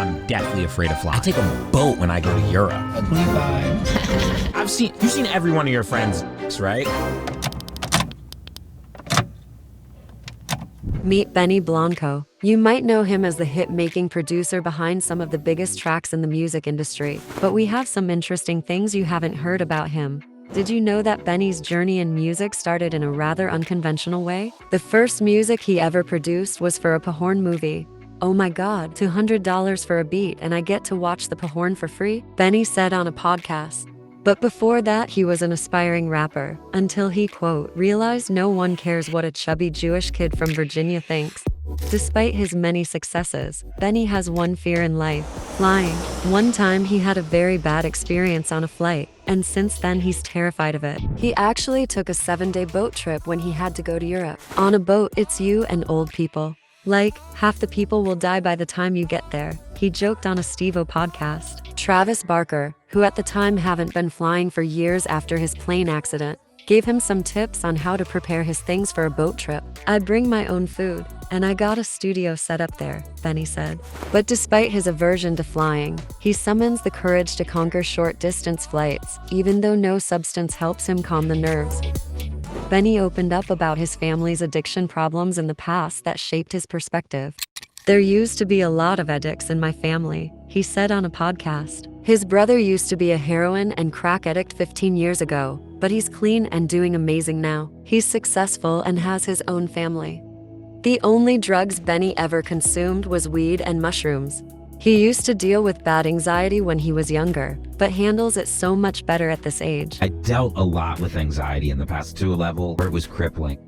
I'm deathly afraid of flying. I take a boat when I go to Europe. Ugly vibe. You've seen every one of your friends, right? Meet Benny Blanco. You might know him as the hit-making producer behind some of the biggest tracks in the music industry, but we have some interesting things you haven't heard about him. Did you know that Benny's journey in music started in a rather unconventional way? The first music he ever produced was for a porn movie. Oh my god, $200 for a beat and I get to watch the porn for free? Benny said on a podcast. But before that, he was an aspiring rapper, until he, quote, realized no one cares what a chubby Jewish kid from Virginia thinks. Despite his many successes, Benny has one fear in life: flying. One time he had a very bad experience on a flight, and since then he's terrified of it. He actually took a 7-day boat trip when he had to go to Europe. On a boat, it's you and old people. Like, half the people will die by the time you get there, he joked on a Steve-O podcast. Travis Barker, who at the time haven't been flying for years after his plane accident, gave him some tips on how to prepare his things for a boat trip. "I'd bring my own food, and I got a studio set up there," Benny said. But despite his aversion to flying, he summons the courage to conquer short-distance flights, even though no substance helps him calm the nerves. Benny opened up about his family's addiction problems in the past that shaped his perspective. "There used to be a lot of addicts in my family," he said on a podcast. His brother used to be a heroin and crack addict 15 years ago, but he's clean and doing amazing now. He's successful and has his own family. The only drugs Benny ever consumed was weed and mushrooms. He used to deal with bad anxiety when he was younger, but handles it so much better at this age. I dealt a lot with anxiety in the past, to a level where it was crippling.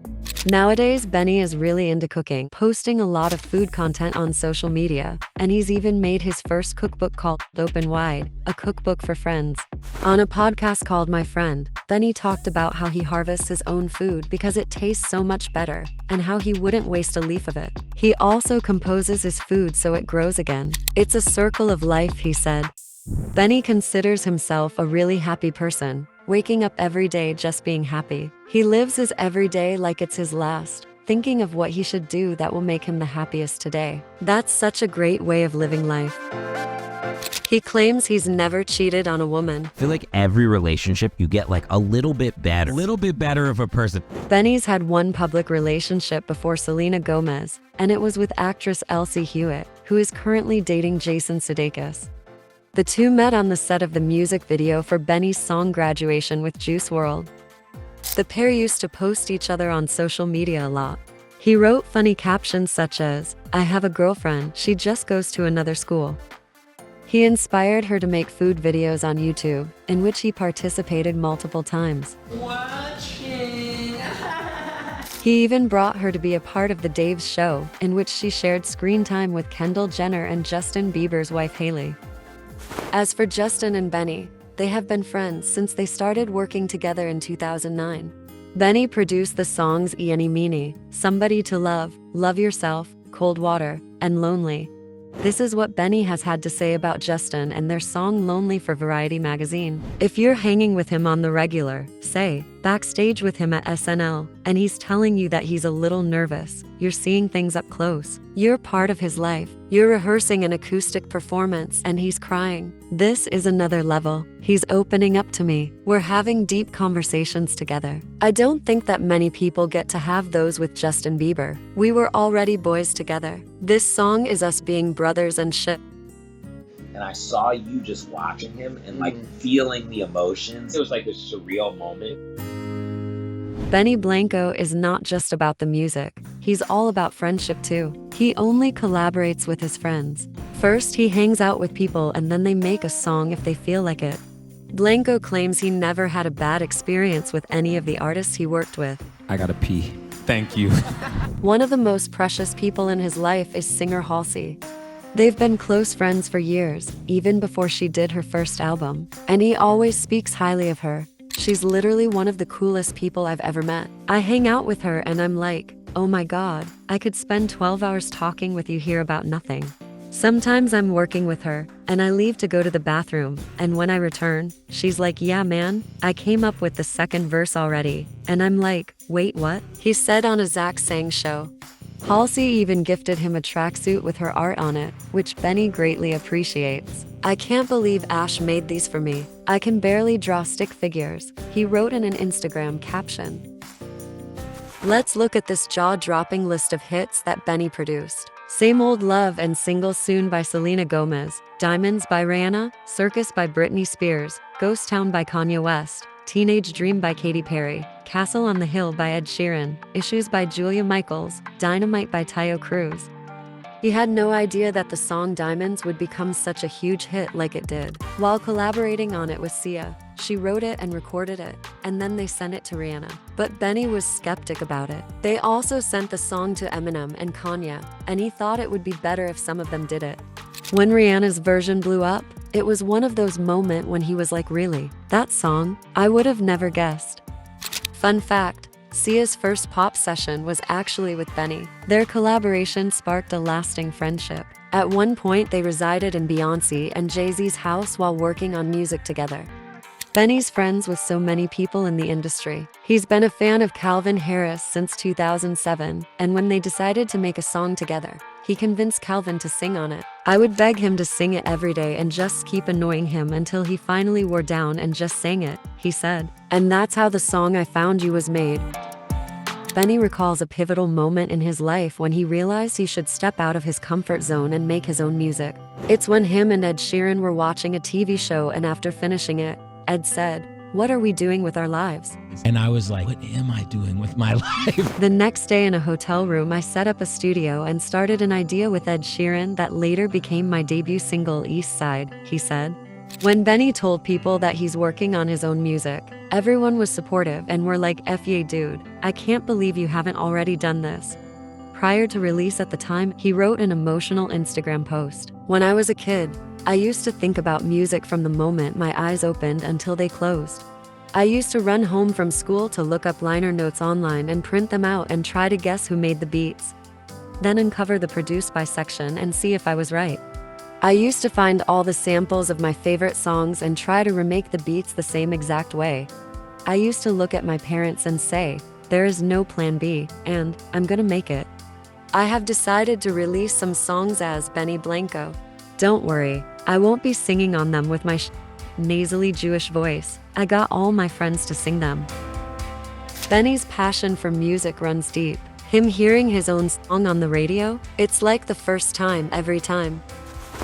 Nowadays, Benny is really into cooking, posting a lot of food content on social media, and he's even made his first cookbook called Open Wide, a cookbook for friends. On a podcast called My Friend, Benny talked about how he harvests his own food because it tastes so much better, and how he wouldn't waste a leaf of it. He also composes his food so it grows again. "It's a circle of life," he said. Benny considers himself a really happy person, waking up every day just being happy. He lives his every day like it's his last, thinking of what he should do that will make him the happiest today. That's such a great way of living life. He claims he's never cheated on a woman. I feel like every relationship you get like a little bit better of a person. Benny's had one public relationship before Selena Gomez, and it was with actress Elsie Hewitt, who is currently dating Jason Sudeikis. The two met on the set of the music video for Benny's song Graduation with Juice WRLD. The pair used to post each other on social media a lot. He wrote funny captions such as, "I have a girlfriend, she just goes to another school." He inspired her to make food videos on YouTube, in which he participated multiple times. He even brought her to be a part of the Dave's show, in which she shared screen time with Kendall Jenner and Justin Bieber's wife Hailey. As for Justin and Benny, they have been friends since they started working together in 2009. Benny produced the songs Eeny Meeny, Somebody to Love, Love Yourself, Cold Water, and Lonely. This is what Benny has had to say about Justin and their song Lonely for Variety magazine. "If you're hanging with him on the regular, say, backstage with him at SNL, and he's telling you that he's a little nervous, you're seeing things up close. You're part of his life. You're rehearsing an acoustic performance, and he's crying. This is another level. He's opening up to me. We're having deep conversations together. I don't think that many people get to have those with Justin Bieber. We were already boys together. This song is us being brothers and shit." And I saw you just watching him and like feeling the emotions. It was like a surreal moment. Benny Blanco is not just about the music. He's all about friendship too. He only collaborates with his friends. First, he hangs out with people and then they make a song if they feel like it. Blanco claims he never had a bad experience with any of the artists he worked with. I gotta pee. Thank you. One of the most precious people in his life is singer Halsey. They've been close friends for years, even before she did her first album, and he always speaks highly of her. She's literally one of the coolest people I've ever met. I hang out with her and I'm like, oh my god, I could spend 12 hours talking with you here about nothing. Sometimes I'm working with her, and I leave to go to the bathroom, and when I return, she's like, yeah man, I came up with the second verse already, and I'm like, wait what? He said on a Zach Sang show. Halsey even gifted him a tracksuit with her art on it, which Benny greatly appreciates. "I can't believe Ash made these for me. I can barely draw stick figures," he wrote in an Instagram caption. Let's look at this jaw-dropping list of hits that Benny produced. Same Old Love and Single Soon by Selena Gomez, Diamonds by Rihanna, Circus by Britney Spears, Ghost Town by Kanye West, Teenage Dream by Katy Perry, Castle on the Hill by Ed Sheeran, Issues by Julia Michaels, Dynamite by Tayo Cruz. He had no idea that the song Diamonds would become such a huge hit like it did. While collaborating on it with Sia, she wrote it and recorded it, and then they sent it to Rihanna. But Benny was skeptic about it. They also sent the song to Eminem and Kanye, and he thought it would be better if some of them did it. When Rihanna's version blew up, it was one of those moments when he was like, really? That song? I would have never guessed. Fun fact, Sia's first pop session was actually with Benny. Their collaboration sparked a lasting friendship. At one point, they resided in Beyoncé and Jay-Z's house while working on music together. Benny's friends with so many people in the industry. He's been a fan of Calvin Harris since 2007, and when they decided to make a song together, he convinced Calvin to sing on it. "I would beg him to sing it every day and just keep annoying him until he finally wore down and just sang it," he said. "And that's how the song I Found You was made." Benny recalls a pivotal moment in his life when he realized he should step out of his comfort zone and make his own music. It's when him and Ed Sheeran were watching a TV show, and after finishing it, Ed said, "What are we doing with our lives?" And I was like, what am I doing with my life? The next day in a hotel room, I set up a studio and started an idea with Ed Sheeran that later became my debut single, East Side, he said. When Benny told people that he's working on his own music, everyone was supportive and were like, "F yeah, dude, I can't believe you haven't already done this." Prior to release at the time, he wrote an emotional Instagram post. "When I was a kid, I used to think about music from the moment my eyes opened until they closed. I used to run home from school to look up liner notes online and print them out and try to guess who made the beats. Then uncover the produced by section and see if I was right. I used to find all the samples of my favorite songs and try to remake the beats the same exact way. I used to look at my parents and say, there is no plan B, and I'm gonna make it. I have decided to release some songs as Benny Blanco. Don't worry, I won't be singing on them with my nasally Jewish voice. I got all my friends to sing them." Benny's passion for music runs deep. Him hearing his own song on the radio, it's like the first time every time.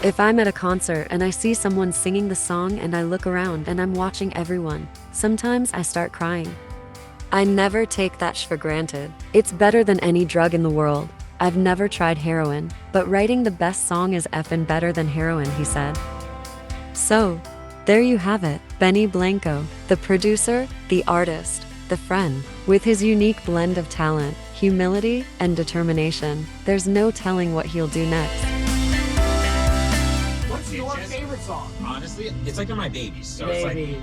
If I'm at a concert and I see someone singing the song and I look around and I'm watching everyone, sometimes I start crying. I never take that for granted. It's better than any drug in the world. I've never tried heroin, but writing the best song is effing better than heroin, he said. So, there you have it, Benny Blanco, the producer, the artist, the friend. With his unique blend of talent, humility, and determination, there's no telling what he'll do next. What's your favorite song? Honestly, it's like they're my babies. So it's like